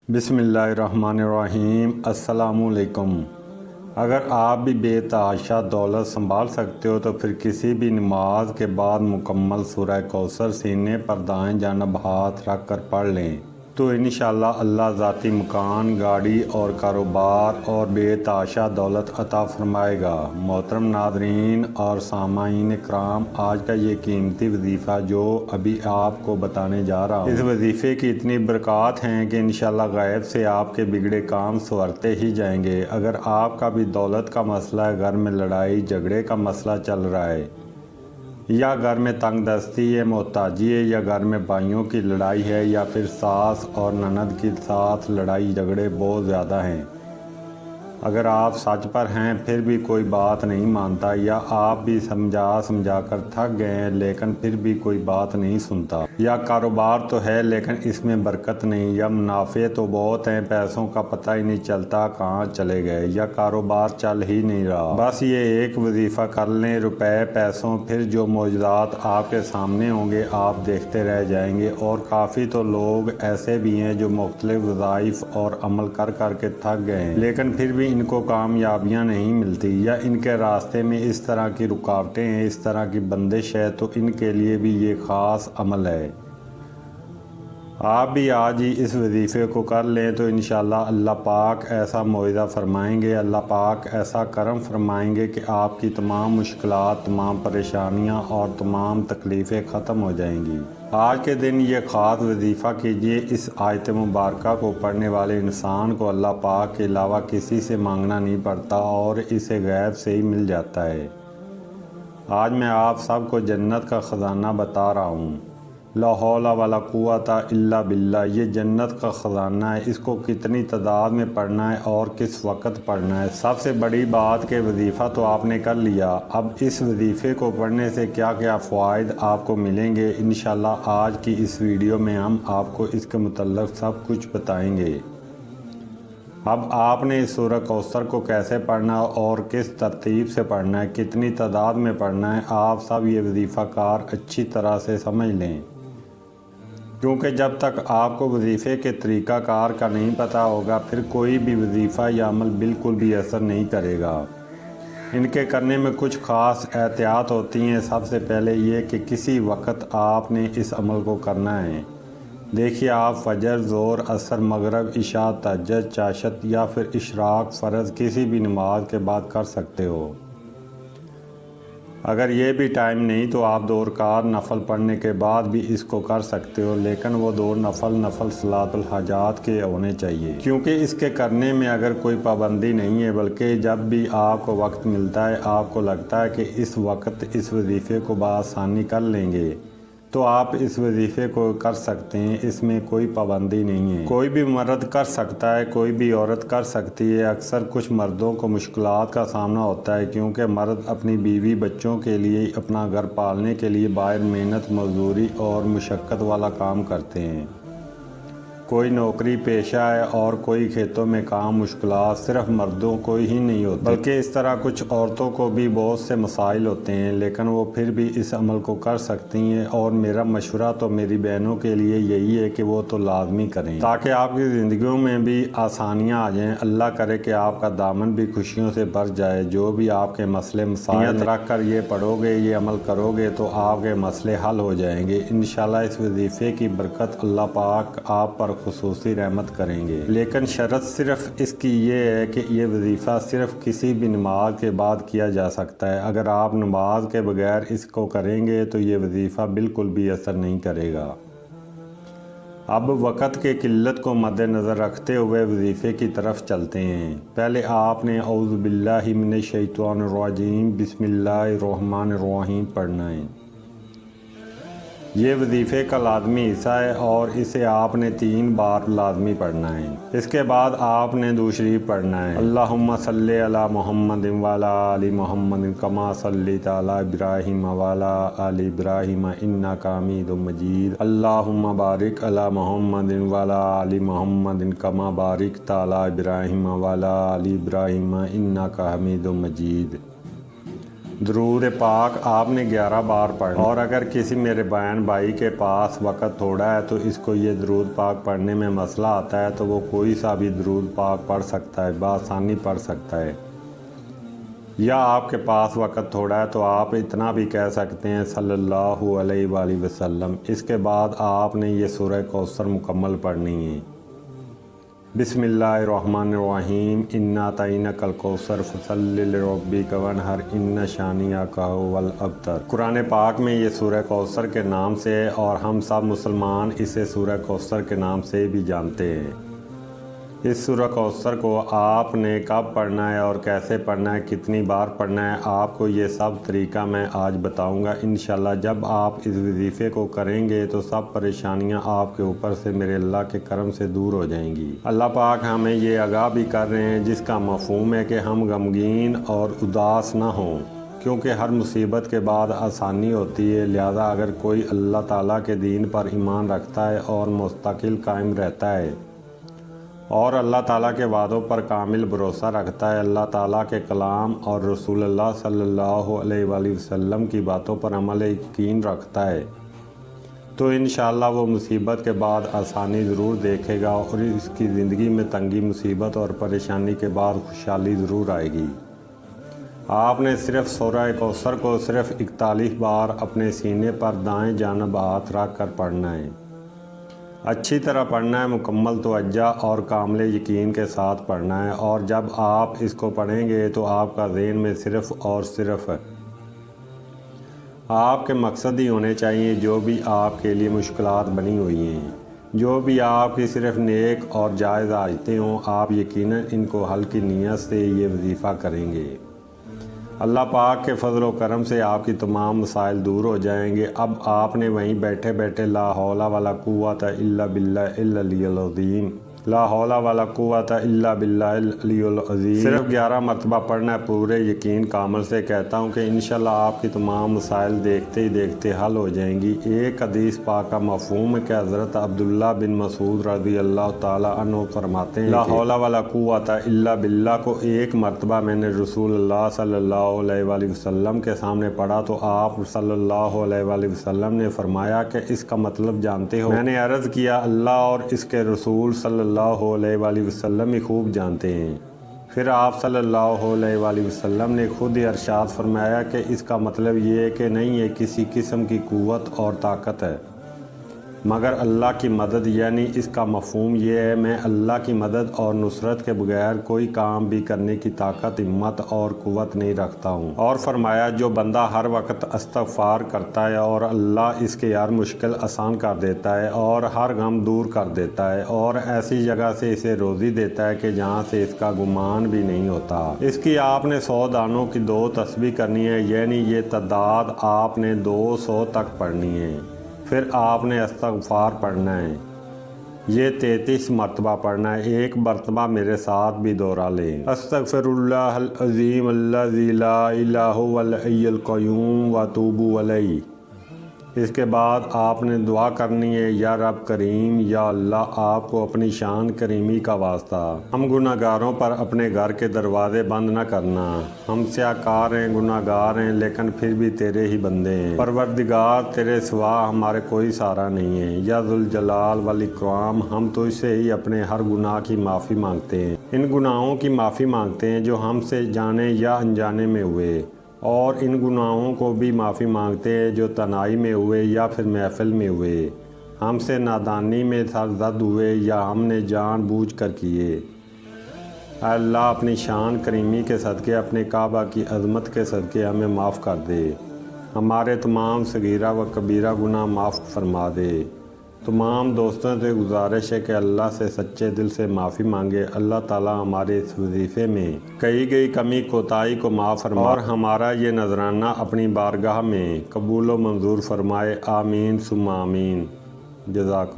بسم اللہ الرحمن الرحیم۔ السلام علیکم۔ اگر آپ بھی بے تحاشا دولت سنبھال سکتے ہو تو پھر کسی بھی نماز کے بعد مکمل سورہ کوثر سینے پر دائیں جانب ہاتھ رکھ کر پڑھ لیں تو انشاءاللہ اللہ ذاتی مکان، گاڑی اور کاروبار اور بے تحاشا دولت عطا فرمائے گا۔ محترم ناظرین اور سامعین کرام، آج کا یہ قیمتی وظیفہ جو ابھی آپ کو بتانے جا رہا ہوں، اس وظیفے کی اتنی برکات ہیں کہ انشاءاللہ غیب سے آپ کے بگڑے کام سنورتے ہی جائیں گے۔ اگر آپ کا بھی دولت کا مسئلہ ہے، گھر میں لڑائی جھگڑے کا مسئلہ چل رہا ہے، یا گھر میں تنگ دستی ہے، محتاجی ہے، یا گھر میں بھائیوں کی لڑائی ہے، یا پھر ساس اور نند کے ساتھ لڑائی جھگڑے بہت زیادہ ہیں، اگر آپ سچ پر ہیں پھر بھی کوئی بات نہیں مانتا، یا آپ بھی سمجھا کر تھک گئے ہیں لیکن پھر بھی کوئی بات نہیں سنتا، یا کاروبار تو ہے لیکن اس میں برکت نہیں، یا منافع تو بہت ہیں پیسوں کا پتہ ہی نہیں چلتا کہاں چلے گئے، یا کاروبار چل ہی نہیں رہا، بس یہ ایک وظیفہ کر لیں، روپے پیسوں پھر جو معجزات آپ کے سامنے ہوں گے آپ دیکھتے رہ جائیں گے۔ اور کافی تو لوگ ایسے بھی ہیں جو مختلف وظائف اور عمل کر کے تھک گئے ہیں لیکن پھر بھی ان کو کامیابیاں نہیں ملتی، یا ان کے راستے میں اس طرح کی رکاوٹیں ہیں، اس طرح کی بندش ہے، تو ان کے لیے بھی یہ خاص عمل ہے۔ آپ بھی آج ہی اس وظیفے کو کر لیں تو انشاءاللہ اللہ پاک ایسا معجزہ فرمائیں گے، اللہ پاک ایسا کرم فرمائیں گے کہ آپ کی تمام مشکلات، تمام پریشانیاں اور تمام تکلیفیں ختم ہو جائیں گی۔ آج کے دن یہ خاص وظیفہ کیجیے۔ اس آیت مبارکہ کو پڑھنے والے انسان کو اللہ پاک کے علاوہ کسی سے مانگنا نہیں پڑتا اور اسے غیب سے ہی مل جاتا ہے۔ آج میں آپ سب کو جنت کا خزانہ بتا رہا ہوں۔ لا حول ولا قوت الا باللہ، یہ جنت کا خزانہ ہے۔ اس کو کتنی تعداد میں پڑھنا ہے اور کس وقت پڑھنا ہے، سب سے بڑی بات کہ وظیفہ تو آپ نے کر لیا، اب اس وظیفے کو پڑھنے سے کیا کیا فوائد آپ کو ملیں گے، انشاءاللہ آج کی اس ویڈیو میں ہم آپ کو اس کے متعلق سب کچھ بتائیں گے۔ اب آپ نے اس سورہ کوثر کو کیسے پڑھنا اور کس ترتیب سے پڑھنا ہے، کتنی تعداد میں پڑھنا ہے، آپ سب یہ وظیفہ کار اچھی طرح سے سمجھ لیں، کیونکہ جب تک آپ کو وظیفے کے طریقہ کار کا نہیں پتہ ہوگا پھر کوئی بھی وظیفہ یا عمل بالکل بھی اثر نہیں کرے گا۔ ان کے کرنے میں کچھ خاص احتیاط ہوتی ہیں۔ سب سے پہلے یہ کہ کسی وقت آپ نے اس عمل کو کرنا ہے۔ دیکھیے، آپ فجر، ظہر، عصر، مغرب، عشاء، تہجد، چاشت یا پھر اشراق، فرض کسی بھی نماز کے بعد کر سکتے ہو۔ اگر یہ بھی ٹائم نہیں تو آپ 2 رکعت نفل پڑھنے کے بعد بھی اس کو کر سکتے ہو، لیکن وہ 2 نفل صلاۃ الحاجات کے ہونے چاہیے، کیونکہ اس کے کرنے میں اگر کوئی پابندی نہیں ہے، بلکہ جب بھی آپ کو وقت ملتا ہے، آپ کو لگتا ہے کہ اس وقت اس وظیفے کو بآسانی کر لیں گے تو آپ اس وظیفے کو کر سکتے ہیں، اس میں کوئی پابندی نہیں ہے۔ کوئی بھی مرد کر سکتا ہے، کوئی بھی عورت کر سکتی ہے۔ اکثر کچھ مردوں کو مشکلات کا سامنا ہوتا ہے کیونکہ مرد اپنی بیوی بچوں کے لیے، اپنا گھر پالنے کے لیے باہر محنت مزدوری اور مشقت والا کام کرتے ہیں۔ کوئی نوکری پیشہ ہے اور کوئی کھیتوں میں کام، مشکلات صرف مردوں کو ہی نہیں ہوتی بلکہ اس طرح کچھ عورتوں کو بھی بہت سے مسائل ہوتے ہیں، لیکن وہ پھر بھی اس عمل کو کر سکتی ہیں، اور میرا مشورہ تو میری بہنوں کے لیے یہی ہے کہ وہ تو لازمی کریں تاکہ آپ کی زندگیوں میں بھی آسانیاں آ جائیں۔ اللہ کرے کہ آپ کا دامن بھی خوشیوں سے بھر جائے۔ جو بھی آپ کے مسئلے مسائل رکھ کر یہ پڑھو گے، یہ عمل کرو گے تو آپ کے مسئلے حل ہو جائیں گے انشاءاللہ۔ اس وظیفے کی برکت اللہ پاک آپ پر خصوصی رحمت کریں گے، لیکن شرط صرف اس کی یہ ہے کہ یہ وظیفہ صرف کسی بھی نماز کے بعد کیا جا سکتا ہے۔ اگر آپ نماز کے بغیر اس کو کریں گے تو یہ وظیفہ بالکل بھی اثر نہیں کرے گا۔ اب وقت کے قلت کو مد نظر رکھتے ہوئے وظیفے کی طرف چلتے ہیں۔ پہلے آپ نے اعوذ باللہ من الشیطان الرجیم بسم اللہ الرحمن الرحیم پڑھنا ہے۔ یہ وظیفے کا لازمی حصہ ہے اور اسے آپ نے 3 بار لازمی پڑھنا ہے۔ اس کے بعد آپ نے دوسری پڑھنا ہے اللہم صلی علی محمد وعلی آل محمد کما صلیت علی ابراہیم وعلی آل ابراہیم انک حمید مجید، اللہم بارک علی محمد وعلی آل محمد کما بارکت علی ابراہیم وعلی آل ابراہیم انک حمید مجید۔ درود پاک آپ نے 11 بار پڑھنا، اور اگر کسی میرے بہن بھائی کے پاس وقت تھوڑا ہے تو اس کو یہ درود پاک پڑھنے میں مسئلہ آتا ہے تو وہ کوئی سا بھی درود پاک پڑھ سکتا ہے، بآسانی پڑھ سکتا ہے۔ یا آپ کے پاس وقت تھوڑا ہے تو آپ اتنا بھی کہہ سکتے ہیں صلی اللہ علیہ وآلہ وسلم۔ اس کے بعد آپ نے یہ سورہ کوثر مکمل پڑھنی ہے۔ بسم اللہ الرحمن الرحیم، انا اعطیناک الکوثر فصلی لربک وانحر ان شانئک ھو الابتر۔ قرآن پاک میں یہ سورہ کوثر کے نام سے ہے اور ہم سب مسلمان اسے سورہ کوثر کے نام سے بھی جانتے ہیں۔ اس سورہ کوثر کو آپ نے کب پڑھنا ہے اور کیسے پڑھنا ہے، کتنی بار پڑھنا ہے، آپ کو یہ سب طریقہ میں آج بتاؤں گا انشاءاللہ۔ جب آپ اس وظیفے کو کریں گے تو سب پریشانیاں آپ کے اوپر سے میرے اللہ کے کرم سے دور ہو جائیں گی۔ اللہ پاک ہمیں یہ آگاہ بھی کر رہے ہیں جس کا مفہوم ہے کہ ہم غمگین اور اداس نہ ہوں، کیونکہ ہر مصیبت کے بعد آسانی ہوتی ہے۔ لہذا اگر کوئی اللہ تعالیٰ کے دین پر ایمان رکھتا ہے اور مستقل قائم رہتا ہے اور اللہ تعالیٰ کے وعدوں پر کامل بھروسہ رکھتا ہے، اللہ تعالیٰ کے کلام اور رسول اللہ صلی اللہ علیہ وآلہ وسلم کی باتوں پر عمل یقین رکھتا ہے، تو انشاءاللہ وہ مصیبت کے بعد آسانی ضرور دیکھے گا اور اس کی زندگی میں تنگی، مصیبت اور پریشانی کے بعد خوشحالی ضرور آئے گی۔ آپ نے صرف سورہ کوثر کو صرف 41 بار اپنے سینے پر دائیں جانب ہاتھ رکھ کر پڑھنا ہے۔ اچھی طرح پڑھنا ہے، مکمل توجہ اور کامل یقین کے ساتھ پڑھنا ہے، اور جب آپ اس کو پڑھیں گے تو آپ کا ذہن میں صرف اور صرف آپ کے مقصد ہی ہونے چاہیے، جو بھی آپ کے لیے مشکلات بنی ہوئی ہیں، جو بھی آپ کی صرف نیک اور جائز حاجتیں ہوں، آپ یقیناً ان کو حل کی نیت سے یہ وظیفہ کریں گے۔ اللہ پاک کے فضل و کرم سے آپ کی تمام مسائل دور ہو جائیں گے۔ اب آپ نے وہیں بیٹھے بیٹھے لا حول ولا قوت الا باللہ العلی العظیم، لا حول ولا قوت الا باللہ العلی العظیم صرف 11 مرتبہ پڑھنا ہے، پورے یقین کامل سے کہتا ہوں کہ انشاءاللہ آپ کی تمام مسائل دیکھتے ہی دیکھتے حل ہو جائیں گی۔ ایک حدیث پاک کا مفہوم ہے کہ حضرت عبداللہ بن مسعود رضی اللہ تعالیٰ عنہ فرماتے ہیں لا حول ولا قوت الا باللہ کو ایک مرتبہ میں نے رسول اللہ صلی اللہ علیہ وآلہ وسلم کے سامنے پڑھا تو آپ صلی اللہ علیہ وآلہ وسلم نے فرمایا کہ اس کا مطلب جانتے ہو؟ میں نے عرض کیا اللہ اور اس کے رسول صلی اللہ علیہ وآلہ وسلم ہی خوب جانتے ہیں۔ پھر آپ صلی اللہ علیہ وآلہ وسلم نے خود ہی ارشاد فرمایا کہ اس کا مطلب یہ ہے کہ نہیں ہے کسی قسم کی قوت اور طاقت ہے مگر اللہ کی مدد، یعنی اس کا مفہوم یہ ہے میں اللہ کی مدد اور نصرت کے بغیر کوئی کام بھی کرنے کی طاقت، ہمت اور قوت نہیں رکھتا ہوں۔ اور فرمایا جو بندہ ہر وقت استغفار کرتا ہے اور اللہ اس کے ہر مشکل آسان کر دیتا ہے اور ہر غم دور کر دیتا ہے اور ایسی جگہ سے اسے روزی دیتا ہے کہ جہاں سے اس کا گمان بھی نہیں ہوتا۔ اس کی آپ نے 100 دانوں کی 2 تسبیح کرنی ہے، یعنی یہ تعداد آپ نے 200 تک پڑھنی ہے۔ پھر آپ نے استغفار پڑھنا ہے، یہ 33 مرتبہ پڑھنا ہے۔ ایک مرتبہ میرے ساتھ بھی دوہرا لیں، استغفر اللہ العظیم الذی لا الہ الا الحی القیوم واتوب الیہ۔ اس کے بعد آپ نے دعا کرنی ہے یا رب کریم، یا اللہ آپ کو اپنی شان کریمی کا واسطہ ہم گناہ گاروں پر اپنے گھر کے دروازے بند نہ کرنا۔ ہم سیاہکار ہیں، گناہ گار ہیں، لیکن پھر بھی تیرے ہی بندے ہیں۔ پروردگار تیرے سوا ہمارے کوئی سہارا نہیں ہے، یا ذوالجلال والاکرام ہم تو اس سے ہی اپنے ہر گناہ کی معافی مانگتے ہیں، ان گناہوں کی معافی مانگتے ہیں جو ہم سے جانے یا انجانے میں ہوئے، اور ان گناہوں کو بھی معافی مانگتے ہیں جو تنہائی میں ہوئے یا پھر محفل میں ہوئے، ہم سے نادانی میں سرزد ہوئے یا ہم نے جان بوجھ کر کیے۔ اے اللہ اپنی شان کریمی کے صدقے، اپنے کعبہ کی عظمت کے صدقے ہمیں معاف کر دے، ہمارے تمام صغیرہ و کبیرہ گناہ معاف فرما دے۔ تمام دوستوں سے گزارش ہے کہ اللہ سے سچے دل سے معافی مانگے۔ اللہ تعالی ہمارے اس وظیفے میں کہی گئی کمی کوتاہی کو معاف فرمائے اور ہمارا یہ نذرانہ اپنی بارگاہ میں قبول و منظور فرمائے۔ آمین ثم آمین۔ جزاک اللہ۔